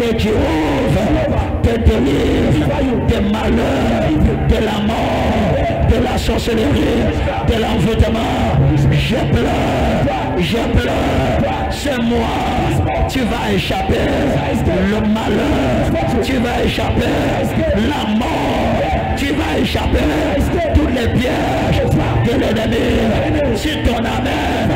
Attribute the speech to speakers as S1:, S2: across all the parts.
S1: Que Jéhovah te délivre des malheurs, de la mort, de la sorcellerie, de l'envoûtement. Je pleure, c'est moi. Tu vas échapper le malheur, tu vas échapper la mort, tu vas échapper tous les pièges de l'ennemi. Si ton amen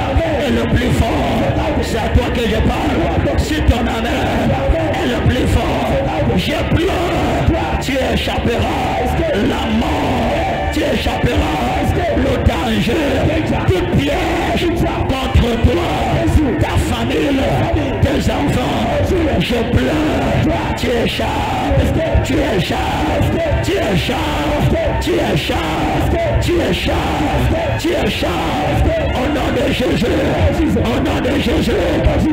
S1: est le plus fort, c'est à toi que je parle. Si ton amen est le plus fort, je pleure, tu échapperas la mort, tu échapperas le danger, tout piège contre toi, ta famille, tes enfants. Je pleure, tu échappes, tu échappes, tu échappes, tu échappes, tu échappes, tu échappes. Au nom de Jésus, au nom de Jésus,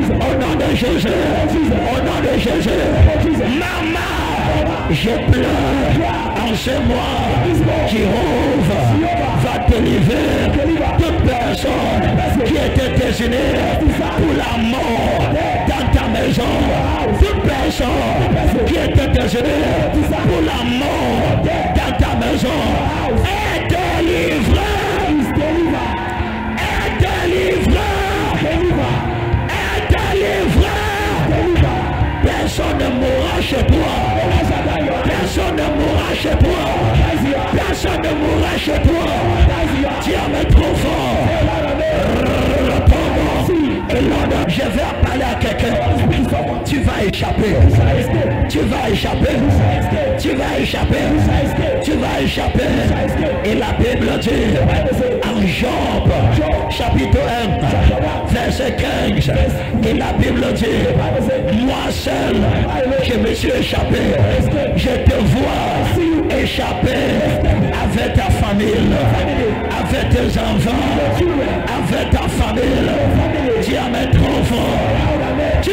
S1: au nom de Jésus, au nom de Jésus. Maman, je pleure en ce mois. Jéhovah va te livrer toute personne qui était destinée pour la mort dans ta maison. Toute personne qui était destinée pour la mort dans ta maison est délivrée. Est délivrée. Est délivrée. Personne ne mourra chez toi. Personne ne mourra chez toi. Personne ne mourra chez toi. Tu en es trop fort. Je vais parler à quelqu'un. Tu vas échapper. Tu vas échapper. Tu vas échapper. Tu vas échapper. Et la Bible dit en Job chapitre 1 verset 15. Et la Bible dit moi seul je me suis échappé. Je te vois échapper avec ta famille, avec tes enfants, avec ta famille. Tu en es trop fort. Tu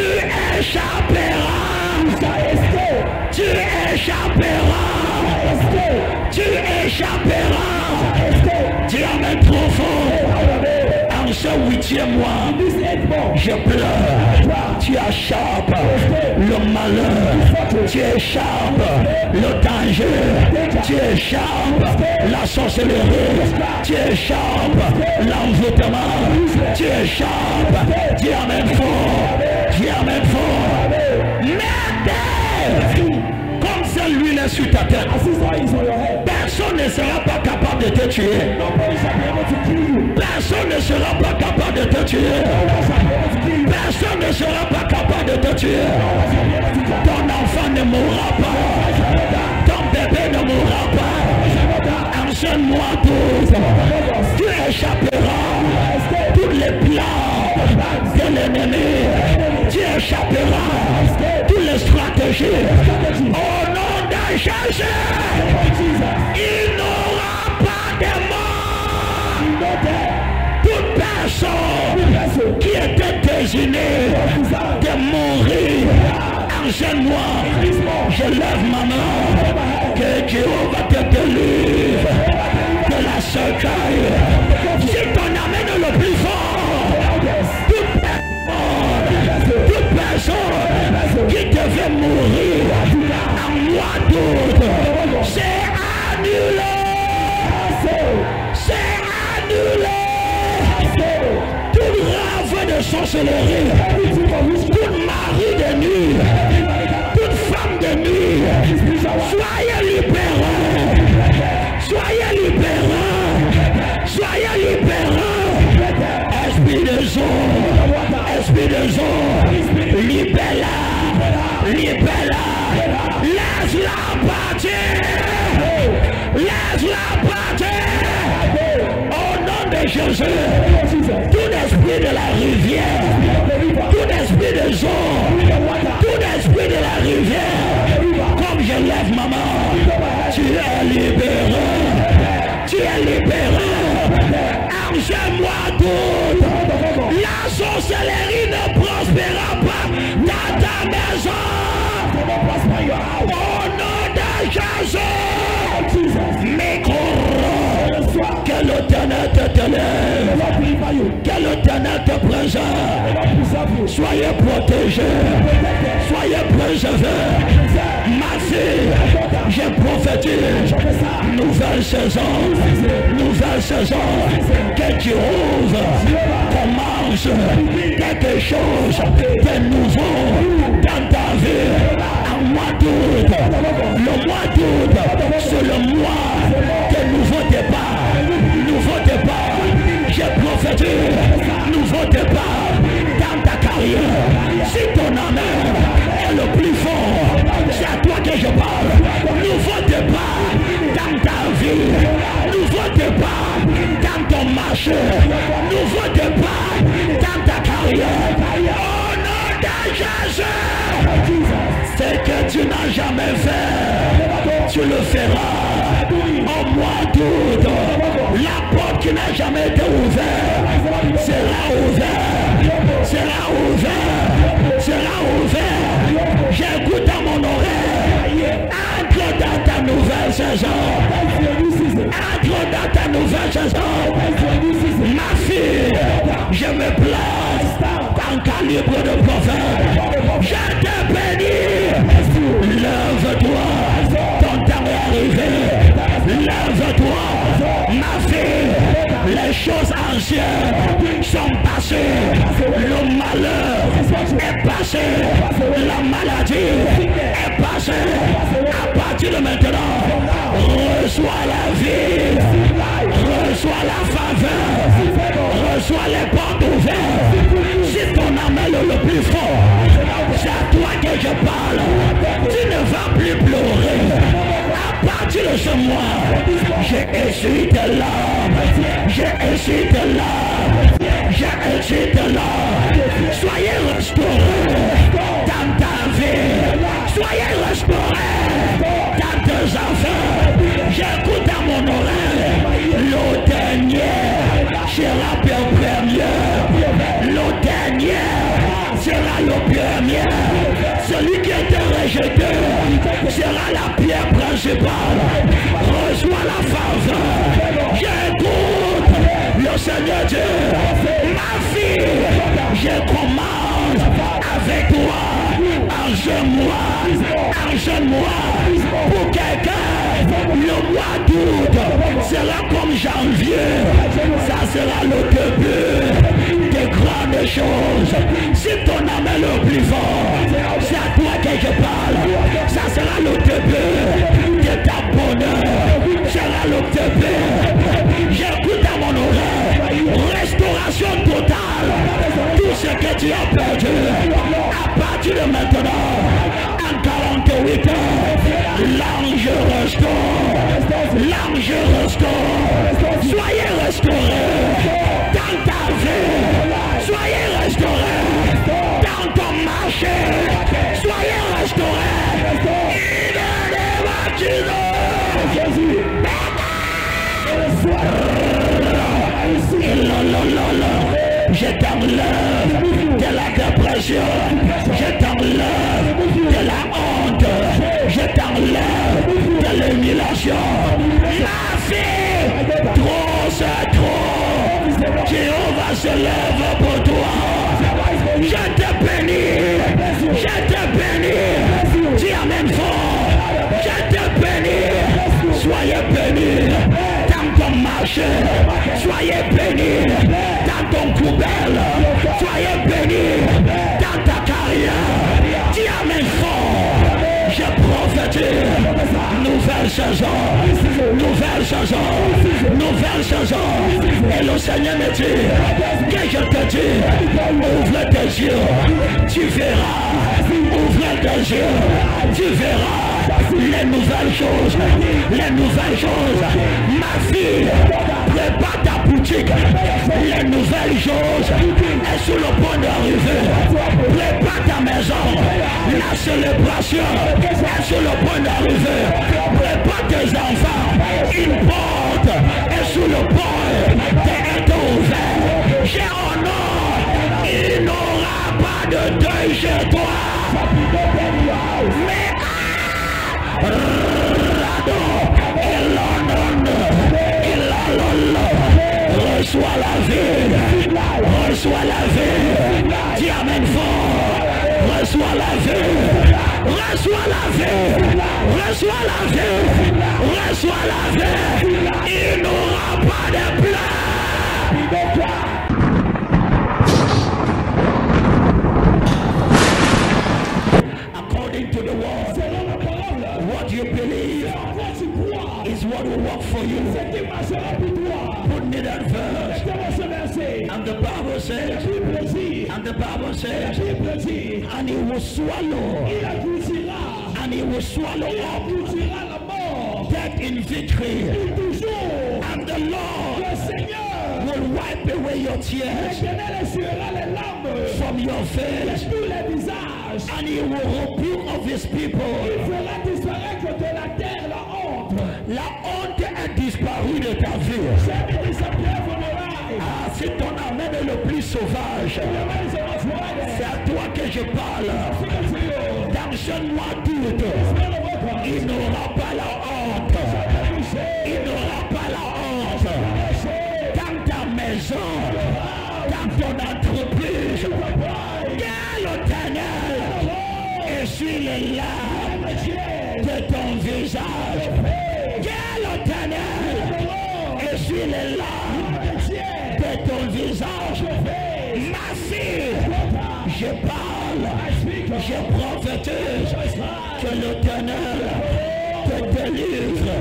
S1: échapperas. Tu échapperas. Tu échapperas. Tu en es trop fort. En ce 8e mois, je pleure. Tu échappes le malheur. Tu échappes le danger. Tu échappes la sorcellerie. Tu échappes l'envoûtement. Tu échappes. Tu en es fort. Tu en es fort. Merde! Comme ça, l'huile est sur ta tête. Personne ne sera pas capable de te tuer. Personne ne sera pas capable de te tuer. Personne ne sera pas capable de te tuer. Ton enfant ne mourra pas. Ton bébé ne mourra pas. Enseigne-moi tout. Tu échapperas tous les plans de l'ennemi. Tu échapperas toutes les stratégies. Au nom de Jésus, il n'aura pas de mort. Toute personne qui était désignée de mourir, enseigne-moi. Je lève ma main. Que Dieu va te délivrer de la cercueil. Si ton amène le plus fort, toute personne qui devait mourir en mois d'août, c'est annulé. C'est annulé. Toute rave de sorcellerie, toute mari de nuit, toute femme de nuit, soyez libérés. Soyez libérés. Soyez libérés. Esprit de zone, esprit de zone, libère-la, libère-la, laisse-la partir, laisse-la partir, au nom de Jésus. Tout esprit de la rivière, tout esprit de zone, tout esprit de la rivière, comme je lève maman, tu es libéré, tu es libéré. Argent-moi tout. La sorcellerie ne prospérera pas dans ta maison. Au nom de Jésus. Micro. Que l'Éternel te délivre. Que l'Éternel l'Éternel te préserve. Soyez protégés. Soyez préservés. Ma fille, je prophétise. Nouvelle saison. Nouvelle saison. Que Dieu ouvre. Commence quelque chose de nouveau dans ta vie. Un mois d'août. Le mois d'août, c'est le mois de nouveau départ. Nouveau départ. J'ai prophétisé. Nouveau départ dans ta carrière. Si ton amour est le plus fort, c'est à toi que je parle. Nouveau départ dans ta vie. Nouveau départ dans ton marché. Nouveau départ dans ta carrière. Au nom de Jésus. Ce que tu n'as jamais fait, tu le feras. Au mois d'août, la porte qui n'a jamais été ouverte sera ouverte. Sera ouverte. Sera ouverte. J'écoute à mon oreille. Entre dans ta nouvelle saison. Entre dans ta nouvelle saison. Ma fille, je me place en calibre de prophète. Je te bénis. Lève-toi. Ton temps est arrivé. Lève-toi. Ma fille, les choses anciennes sont passées. Le malheur est passé. La maladie est passée. À partir de maintenant, reçois la vie. Reçois la faveur. Reçois les portes ouvertes. Si ton âme est le plus fort, c'est à toi que je parle. Tu ne vas plus pleurer. À partir de ce mois, j'ai essuyé tes larmes. J'ai essuyé tes larmes. J'ai essuyé tes larmes. Soyez restaurés dans ta vie. Soyez restaurés dans tes enfants. J'écoute à mon oreille. Le dernier sera le premier. Le dernier sera le premier. Celui qui était rejeté sera la pierre principale. Reçois la faveur. J'écoute le Seigneur Dieu. Ma fille, je commence avec toi. Enchaîne-moi pour quelqu'un. Le mois d'août sera comme janvier. Ça sera le début des grandes choses. Si ton âme est le plus fort, c'est à toi que je parle. Ça sera le début de ta bonheur. Sera le début. J'écoute à mon oreille. Restauration totale. Tout ce que tu as perdu. À partir de maintenant, en 48 heures, l'ange restaure. L'ange restaure. Soyez restaurés dans ta vie. Soyez restaurés dans ton marché. Soyez restaurés. Je t'enlève de la dépression. Je t'enlève de la honte. Je t'enlève de l'humiliation. Ma fille, trop c'est trop. Jéhovah se lève pour toi. Je te bénis. Je te bénis. Tu amènes fort. Je te bénis. Soyez bénis dans ton marché. Soyez bénis dans ton poubelle. Soyez bénis dans ta carrière. Tu amènes fort. Je prophétise. Nouvelle saison. Nouvelle saison. Nouvelle saison. Et le Seigneur me dit que je te dis, ouvre tes yeux. Tu verras. Ouvre tes yeux. Tu verras les nouvelles choses. Les nouvelles choses. Ma fille, prépare ta boutique. Les nouvelles choses est sur le point d'arriver. Prépare ta maison. La célébration est sur le point d'arriver. Prépare tes enfants. Une porte est sur le point d'être ouverte. J'ai honneur. Il n'aura pas de deuil chez toi. Mais reçois la vie, reçois reçois la vie, reçois la vie. Il n'aura pas de pleurs. According to the word, what you believe is what will work for you. Put me that verse. And the Bible says, and he will swallow, and he will swallow up death in victory. And the Lord will wipe away your tears from your face, and he will rebuke of his people. La honte est disparue de ta vie. Ah, si ton amen est le plus sauvage, c'est à toi que je parle. Dans ce mois d'août, il n'aura pas la honte. Il n'aura pas la honte. Dans ta maison, dans ton entreprise, que l'Éternel essuie les larmes de ton visage. Que l'Éternel essuie les larmes de ton visage. Ma fille, je parle, je prophétise que l'Éternel te délivre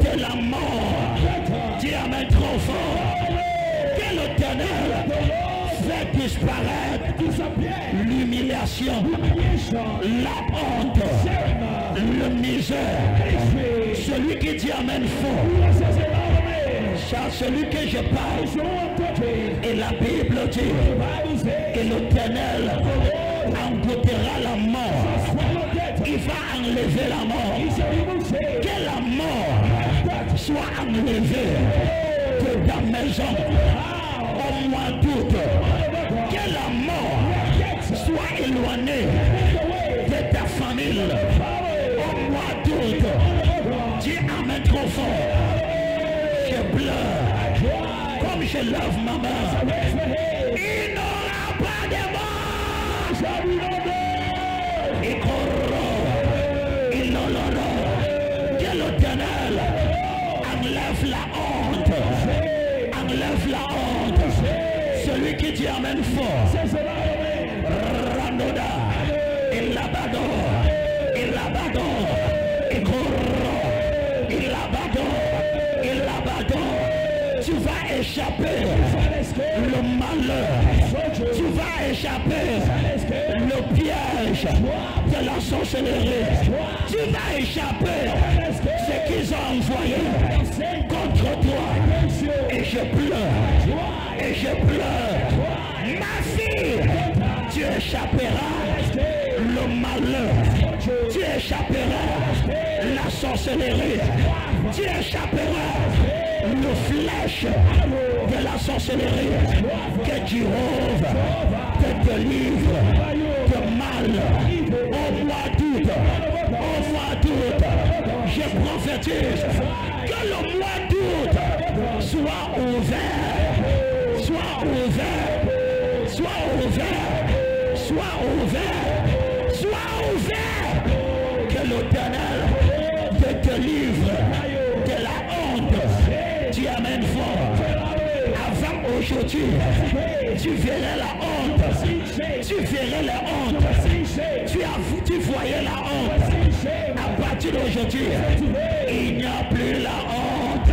S1: de la mort. Dis amen trop fort. Que l'Éternel fait disparaître l'humiliation, la honte, le misère. Celui qui dit amen fort, c'est celui que je parle. Et la Bible dit que l'Éternel engoutera la mort. Il va enlever la mort. Que la mort soit enlevée de ta maison au mois d'août. Que la mort soit éloignée de ta famille au mois d'août. Dis amen trop fort. Je pleure comme je lève ma main. Il n'aura pas de mort. Il courra, il n'aura. Que l'Éternel enlève la honte. Enlève la honte. Celui qui dit amen fort. Randoda, il l'abandonne, il l'abandonne, il courra, il l'abandonne, il l'abandonne. Tu vas échapper le malheur, tu vas échapper le piège de la sorcellerie, tu vas échapper ce qu'ils ont envoyé contre toi. Et je pleure, et je pleure. Ma fille, tu échapperas le malheur, tu échapperas la sorcellerie, tu échapperas le flèche de la sorcellerie. Que Jéhovah te délivre de mal au mois d'août. Au mois d'août, je prophétise que le mois d'août soit ouvert, soit ouvert, soit ouvert, soit ouvert, soit ouvert. Que l'Éternel te délivre de la honte. Dis amen fort. Avant aujourd'hui, tu verrais la honte. Tu verrais la honte. Tu voyais la honte. À partir d'aujourd'hui, il n'y a plus la honte.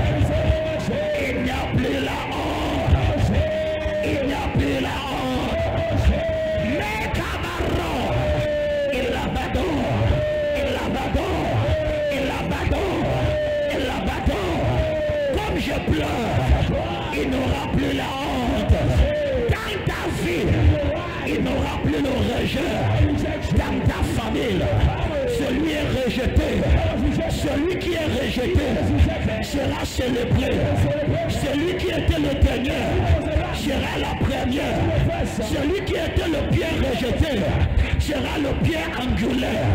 S1: Il n'y a plus la honte. Il n'y a plus la honte. Mais camarades, il l'abandonne. Il l'abandonne. Il l'abandonne. Il l'abandonne. Comme je pleure, il n'aura plus la honte. Dans ta vie, il n'aura plus le rejet. Dans ta famille, celui est rejeté. Celui qui est rejeté sera célébré. Celui qui était le dernier sera la première. Celui qui était le pied rejeté sera le pied angulaire.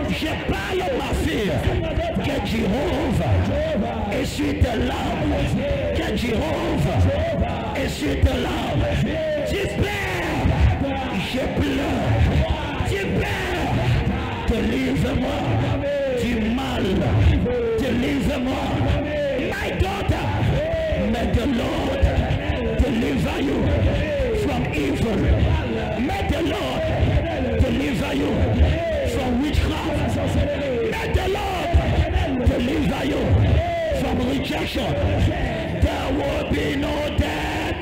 S1: Je parle ma fille que Jéhovah essuie tes larmes. Que Jéhovah essuie tes larmes. Tu pleures, je pleure. Tu pleures, délivre-moi. du mal. Deliver-moi. My daughter, may the Lord deliver you from evil. May the Lord deliver you from witchcraft. May the Lord deliver you from rejection. There will be no death.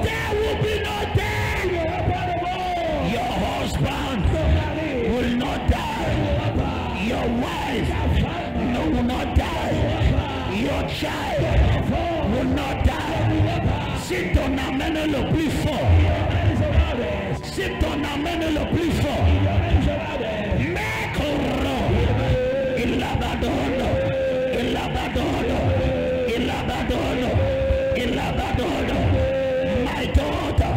S1: There will be no death. Your husband will not die. Your wife will not die. Your child will not die. Si ton amène le plus fort, si ton amène le plus fort, il l'abandonne, il l'abandonne, il l'abandonne, il l'abandonne. My daughter,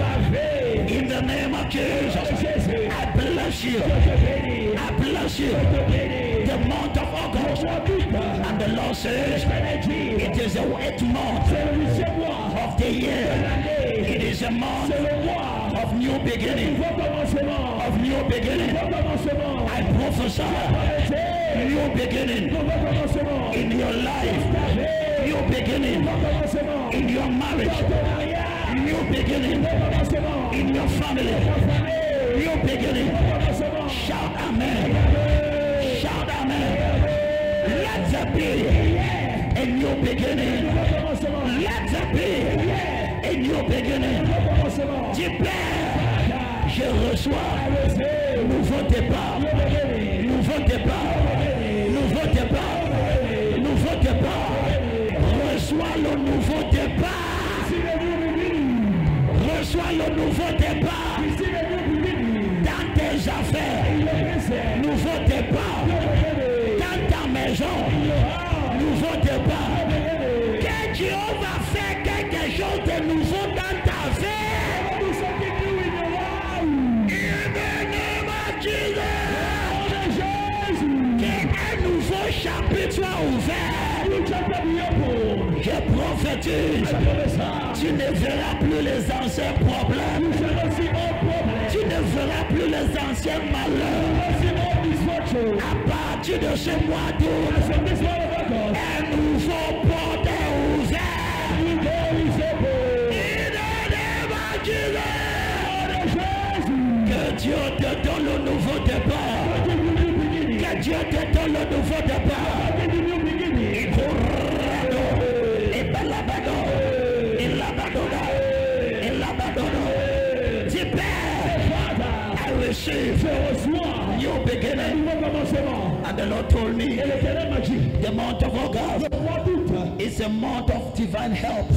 S1: in the name of Jesus, I bless you. I bless you. The month of August, and the Lord says it is the 8th month of the year. It is a month of new beginning. Of new beginning. I prophesy new beginning in your life. New beginning in your marriage. New beginning in your family. New beginning. Shout amen. Shout amen. Let there be a new beginning. Let there be a new beginning. Dis Père, je reçois nouveau départ. Nouveau départ. Nouveau départ. Nouveau départ. Reçois le nouveau départ. Reçois le nouveau départ. Dans tes affaires. Nouveau départ. Dans ta maison. Nouveau départ. Que Dieu va faire quelque chose de nouveau dans ta vie. In the name of Jesus. Qu'un nouveau chapitre soit ouvert. Je prophétise. Tu ne verras plus les anciens problèmes. Tu ne verras plus les anciens malheurs. À partir de ce mois d'août, un nouveau porte est ouvert. In the name of Jesus. Que Dieu te donne le nouveau départ. Que Dieu te donne le nouveau départ. New beginning. And the Lord told me the month of August is a month of divine help.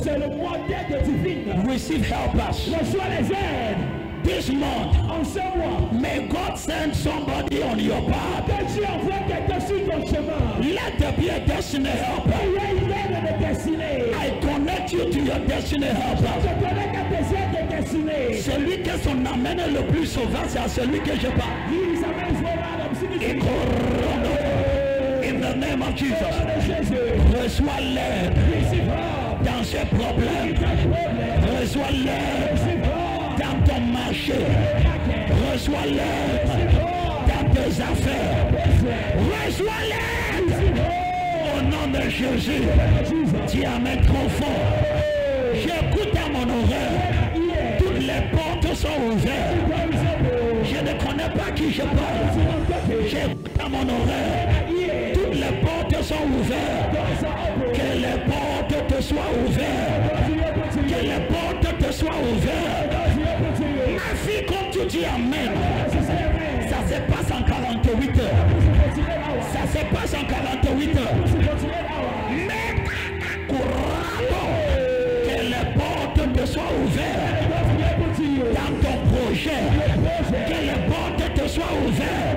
S1: Receive helpers. This month, may God send somebody on your path. Let there be a destiny helper. I connect you to your destiny helper. Celui que son amène le plus souvent, c'est à celui que je parle. In the name of Jesus, reçois l'aide dans ces problèmes. Reçois l'aide dans ton marché. Reçois l'aide dans tes affaires. Reçois l'aide au nom de Jésus. Tu amènes trop fort. J'écoute à mon oreille. Toutes les portes sont ouvertes. Je ne connais pas qui je parle. J'écoute à mon oreille. Toutes les portes sont ouvertes. Que les portes te soient ouvertes. Que les portes te soient ouvertes. Ma fille, comme tu dis amen, ça se passe en 48 heures. Ça se passe en 48 heures. Mais que les portes te soient ouvertes dans ton projet. Que les portes te soient ouvertes